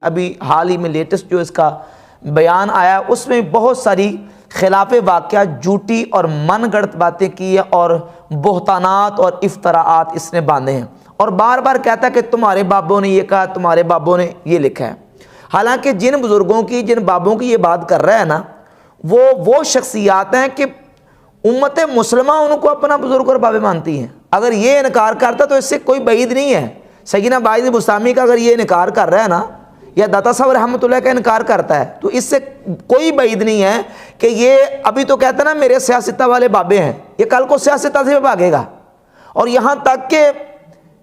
ابھی حال ہی میں لیٹسٹ جو اس کا بیان آیا اس میں بہت ساری خلاف واقعہ جھوٹی اور من گڑت باتیں کی ہیں اور بہتانات اور افتراعات اس نے باندھے ہیں، اور بار بار کہتا ہے کہ تمہارے بابوں نے یہ کہا، تمہارے بابوں نے یہ لکھا ہے۔ حالانکہ جن بزرگوں کی، جن بابوں کی یہ بات کر رہا ہے نا، وہ شخصیات ہیں کہ امت مسلمہ ان کو اپنا بزرگ اور بابے مانتی ہیں۔ اگر یہ انکار کرتا تو اس سے کوئی بعید نہیں ہے۔ سیدنا باعث بستامی کا اگر یہ انکار کر رہا ہے نا، یا داتا صاحب رحمۃ اللہ کا انکار کرتا ہے، تو اس سے کوئی بعید نہیں ہے کہ یہ ابھی تو کہتا ہے نا میرے سیاستہ والے بابے ہیں، یہ کل کو سیاستہ سے بھاگے گا، اور یہاں تک کہ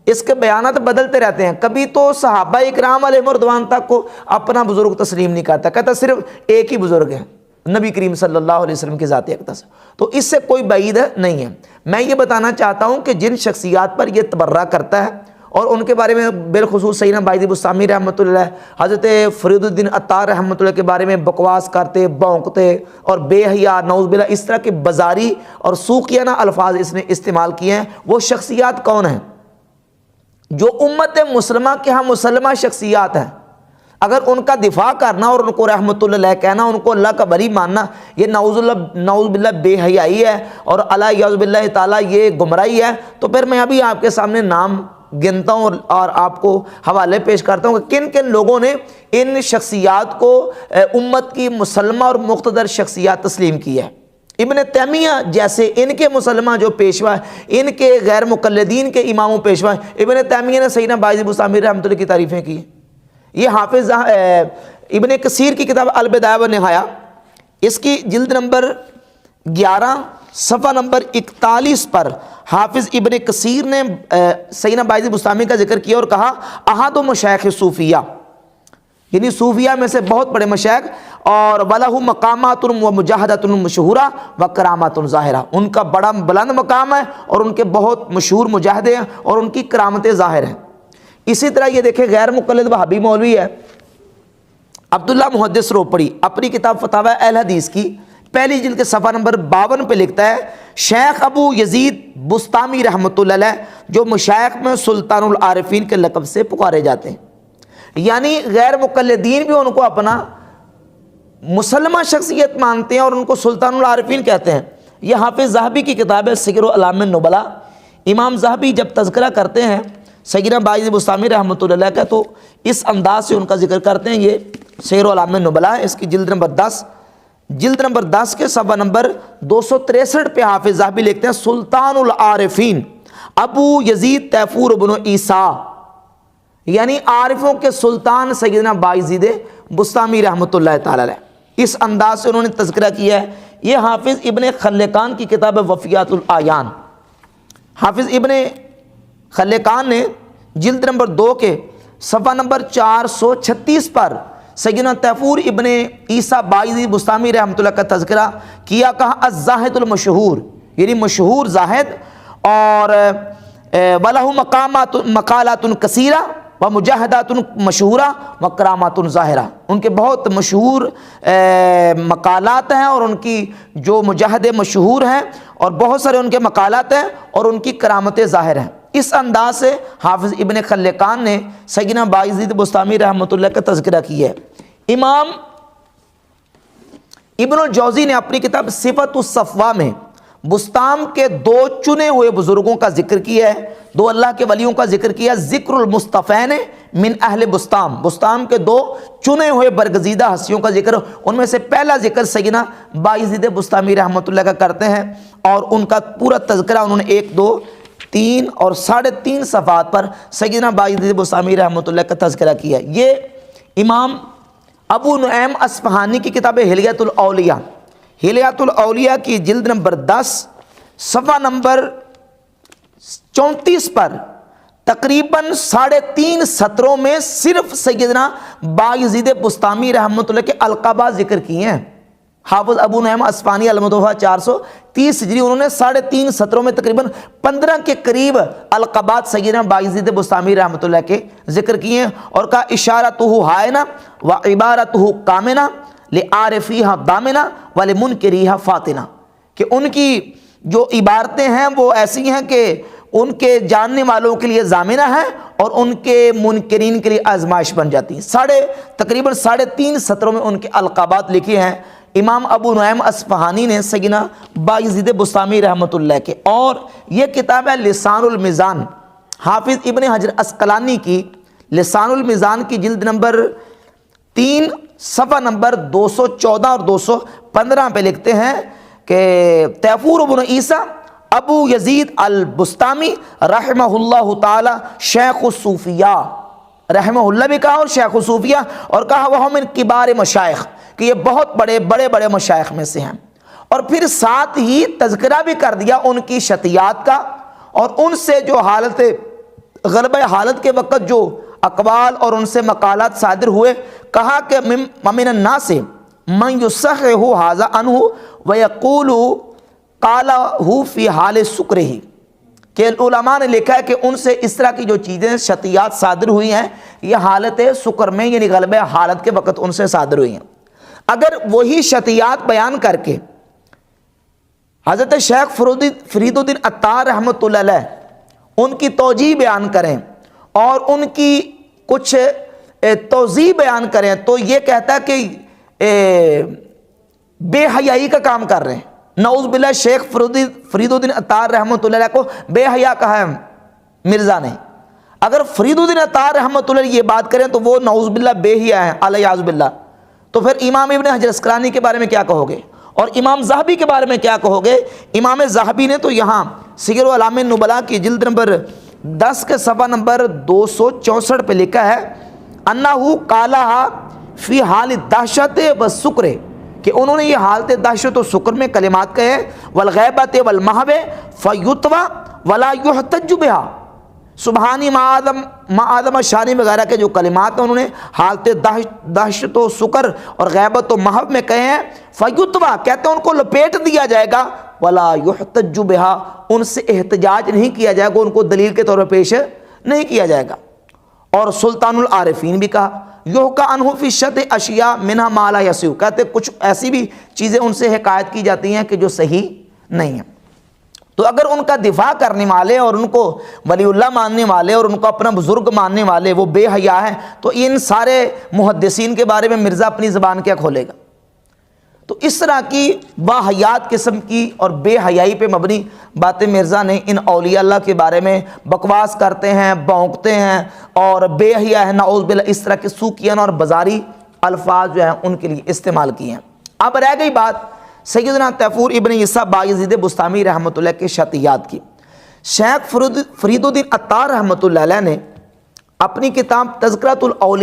اس کے بیانات بدلتے رہتے ہیں۔ کبھی تو صحابہ اکرام علیہ رضوان تک کو اپنا بزرگ تسلیم نہیں کرتا، کہتا صرف ایک ہی بزرگ ہے، نبی کریم صلی اللہ علیہ وسلم کی ذات اقدس۔ تو اس سے کوئی بعید نہیں ہے۔ میں یہ بتانا چاہتا ہوں کہ جن شخصیات پر یہ تبرہ کرتا ہے اور ان کے بارے میں بالخصوص سیدنا باعث بستامی رحمۃ اللہ، حضرت فرید الدین عطار رحمۃ اللہ کے بارے میں بکواس کرتے، بونکتے اور بے حیا، نعوذ باللہ، اس طرح کے بازاری اور سوقیانہ الفاظ اس نے استعمال کیے ہیں، وہ شخصیات کون ہیں؟ جو امت مسلمہ کے ہاں مسلمہ شخصیات ہیں۔ اگر ان کا دفاع کرنا اور ان کو رحمت اللہ علیہ کہنا، ان کو اللہ کا بری ماننا، یہ نعوذ باللہ بے حیائی ہے اور اعوذ باللہ تعالیٰ یہ گمراہی ہے، تو پھر میں ابھی آپ کے سامنے نام گنتا ہوں اور آپ کو حوالے پیش کرتا ہوں کہ کن کن لوگوں نے ان شخصیات کو امت کی مسلمہ اور مقتدر شخصیات تسلیم کی ہے۔ ابن تیمیہ جیسے ان کے مسلمہ جو پیشوا، ان کے غیر مقلدین کے امام و پیشوا، ابن تیمیہ نے سیدنا باعث بستامی رحمۃ اللہ کی تعریفیں کی۔ یہ حافظ ابن کثیر کی کتاب البدایہ والنہایہ، اس کی جلد نمبر 11 صفحہ نمبر 41 پر حافظ ابن کثیر نے سیدنا باعث بستامی کا ذکر کیا اور کہا احد مشایخ صوفیہ، یعنی صوفیہ میں سے بہت بڑے مشائخ، اور وَلَهُ مقامات و مجاہدۃ مشہورہ و کرامات ظاہرہ، ان کا بڑا بلند مقام ہے اور ان کے بہت مشہور مجاہدے ہیں اور ان کی کرامتیں ظاہر ہیں۔ اسی طرح یہ دیکھیں غیر مقلد وہابی مولوی ہے عبداللہ محدث روپڑی، اپنی کتاب فتاوی اہل حدیث کی پہلی جلد کے صفحہ نمبر 52 پہ لکھتا ہے شیخ ابو یزید بستامی رحمۃ اللہ علیہ، جو مشائخ میں سلطان العارفین کے لقب سے پکارے جاتے ہیں، یعنی غیر مقلدین بھی ان کو اپنا مسلمہ شخصیت مانتے ہیں اور ان کو سلطان العارفین کہتے ہیں۔ یہ حافظ ذہبی کی کتاب ہے سیر اعلام النبلاء۔ امام ذہبی جب تذکرہ کرتے ہیں سیدنا باعث بستامی رحمۃ اللہ علیہ کا، تو اس انداز سے ان کا ذکر کرتے ہیں۔ یہ سیر اعلام النبلاء، اس کی جلد نمبر 10 کے صفحہ نمبر 263 پہ حافظ ذہبی لکھتے ہیں سلطان العارفین ابو یزید تیفور بن عیسیٰ، یعنی عارفوں کے سلطان سیدنا باعث بستامی رحمۃ اللہ تعالی علیہ۔ اس انداز سے انہوں نے تذکرہ کیا ہے۔ یہ حافظ ابن خلقان کی کتاب وفیات الاعیان، حافظ ابن خلقان نے جلد نمبر 2 کے صفحہ نمبر 436 پر سیدنا تیفور ابن عیسیٰ باعث بستامی رحمۃ اللہ کا تذکرہ کیا، کہا الزاہد المشہور، یعنی مشہور زاہد، اور وَلَهُ مقالات کثیرہ و مجاہدات مشہورہ و کرامات ظاہرہ، ان کے بہت مشہور مقالات ہیں اور ان کی جو مجاہدے مشہور ہیں، اور بہت سارے ان کے مقالات ہیں اور ان کی کرامتیں ظاہر ہیں۔ اس انداز سے حافظ ابن خلقان نے سیدنا باعث بستامی رحمۃ اللہ کا تذکرہ کیا ہے۔ امام ابن الجوزی نے اپنی کتاب صفت الصفوہ میں بستام کے 2 چنے ہوئے بزرگوں کا ذکر کیا ہے، 2 اللہ کے ولیوں کا ذکر کیا، ذکر المصطفین من اہل بستام کے 2 چنے ہوئے برگزیدہ ہستیوں کا ذکر، ان میں سے پہلا ذکر سیدنا باعث بستامی رحمۃ اللہ کا کرتے ہیں، اور ان کا پورا تذکرہ انہوں نے 1، 2، 3 اور 3.5 صفحات پر سیدنا باعث بستامی رحمۃ اللہ کا تذکرہ کیا ہے۔ یہ امام ابو نعیم اصفہانی کی کتاب حلیۃ الاولیاء، حلیۃ الاولیاء کی جلد نمبر 10 صفحہ نمبر 34 پر تقریباً 3.5 سطروں میں صرف سیدنا باعث بستامی رحمۃ اللہ کے القابات ذکر کیے ہیں۔ حافظ ابو نعیم اصفہانی المتوفی 430 ہجری، انہوں نے 3.5 سطروں میں تقریباً 15 کے قریب القابات سیدنا باعث بستامی رحمۃ اللہ کے ذکر کیے ہیں، اور کہا اشارتہ حائنہ و عبارتہ کامنہ لعارفیہا دامنہ ولمنکریہا فاتنہ، کہ ان کی جو عبارتیں ہیں وہ ایسی ہیں کہ ان کے جاننے والوں کے لیے ضامنہ ہے اور ان کے منکرین کے لیے آزمائش بن جاتی ہیں۔ تقریباً 3.5 سطروں میں ان کے القابات لکھے ہیں امام ابو نعیم اصفہانی نے سیدنا بایزید بسطامی رحمۃ اللہ کے، اور یہ کتاب ہے لسان المیزان، حافظ ابن حجر عسقلانی کی لسان المیزان کی جلد نمبر 3 صفحہ نمبر 214 اور 215 پہ لکھتے ہیں کہ تیفور بن عیسیٰ ابو یزید البسطامی رحمہ اللہ تعالی شیخ الصوفیہ، رحمہ اللہ بھی کہا اور شیخ الصوفیہ، اور کہا وہ من کبار مشائخ، کہ یہ بہت بڑے مشائخ میں سے ہیں، اور پھر ساتھ ہی تذکرہ بھی کر دیا ان کی شتیات کا، اور ان سے جو حالت غلبہ حالت کے وقت جو اقوال اور ان سے مقالات صادر ہوئے، کہا کہ من الناس من یصحح ھذا عنہ ویقول قالہ فی حال سکرہ، کہ علماء نے لکھا ہے کہ ان سے اس طرح کی جو چیزیں شتیات صادر ہوئی ہیں یہ حالت سکر میں یعنی غلبہ حالت کے وقت ان سے صادر ہوئی ہیں۔ اگر وہی شتیات بیان کر کے حضرت شیخ فرید الدین عطار رحمۃ اللہ علیہ ان کی توجیہ بیان کریں اور ان کی کچھ توضیح بیان کریں تو یہ کہتا ہے کہ بے حیائی کا کام کر رہے ہیں۔ نعوذ باللہ شیخ فرید الدین عطار رحمۃ اللہ علیہ کو بے حیا کہا ہے مرزا نے۔ اگر فرید الدین عطار رحمۃ اللہ علیہ یہ بات کریں تو وہ نعوذ باللہ بے حیا ہیں الیاذ باللہ، تو پھر امام ابن حجر عسقلانی کے بارے میں کیا کہو گے، اور امام ذہبی کے بارے میں کیا کہو گے؟ امام ذہبی نے تو یہاں سیر اعلام النبلاء کی جلد نمبر 10 کے صفحہ نمبر 264 پہ لکھا ہے انہو قالہا فی حال دہشت و سکر، کہ انہوں نے یہ حالت دہشت و سکر میں کلمات کہے والغیبت والمحو فیتوی ولا یحتج بہا، سبحانی ما آدم شانی وغیرہ کے جو کلمات ہیں انہوں نے حالت دہشت و سکر اور غیبت و محو میں کہے ہیں، فیتوی کہتے ہیں ان کو لپیٹ دیا جائے گا، ولا یحتج بہا ان سے احتجاج نہیں کیا جائے گا، ان کو دلیل کے طور پر پیش نہیں کیا جائے گا۔ اور سلطان العارفین بھی کہا یحکیٰ عنہ فی الشت اشیاء منہا ما لا یصح، کہتے کچھ ایسی بھی چیزیں ان سے حکایت کی جاتی ہیں کہ جو صحیح نہیں ہیں۔ تو اگر ان کا دفاع کرنے والے اور ان کو ولی اللہ ماننے والے اور ان کو اپنا بزرگ ماننے والے وہ بے حیا ہیں، تو ان سارے محدثین کے بارے میں مرزا اپنی زبان کیا کھولے گا؟ تو اس طرح کی باحیات قسم کی اور بے حیائی پہ مبنی باتیں مرزا نے ان اولیاء اللہ کے بارے میں بکواس کرتے ہیں، بونکتے ہیں اور بے حیا ہے نعوذ باللہ، اس طرح کے سوکیان اور بازاری الفاظ جو ہیں ان کے لیے استعمال کیے ہیں۔ اب رہ گئی بات سیدنا تیفور ابن عیسیٰ بایزید بسطامی رحمۃ اللہ کے شتیات کی۔ شیخ فرید الدین عطار رحمۃ اللہ علیہ نے اپنی کتاب تذکرۃ الاولیاء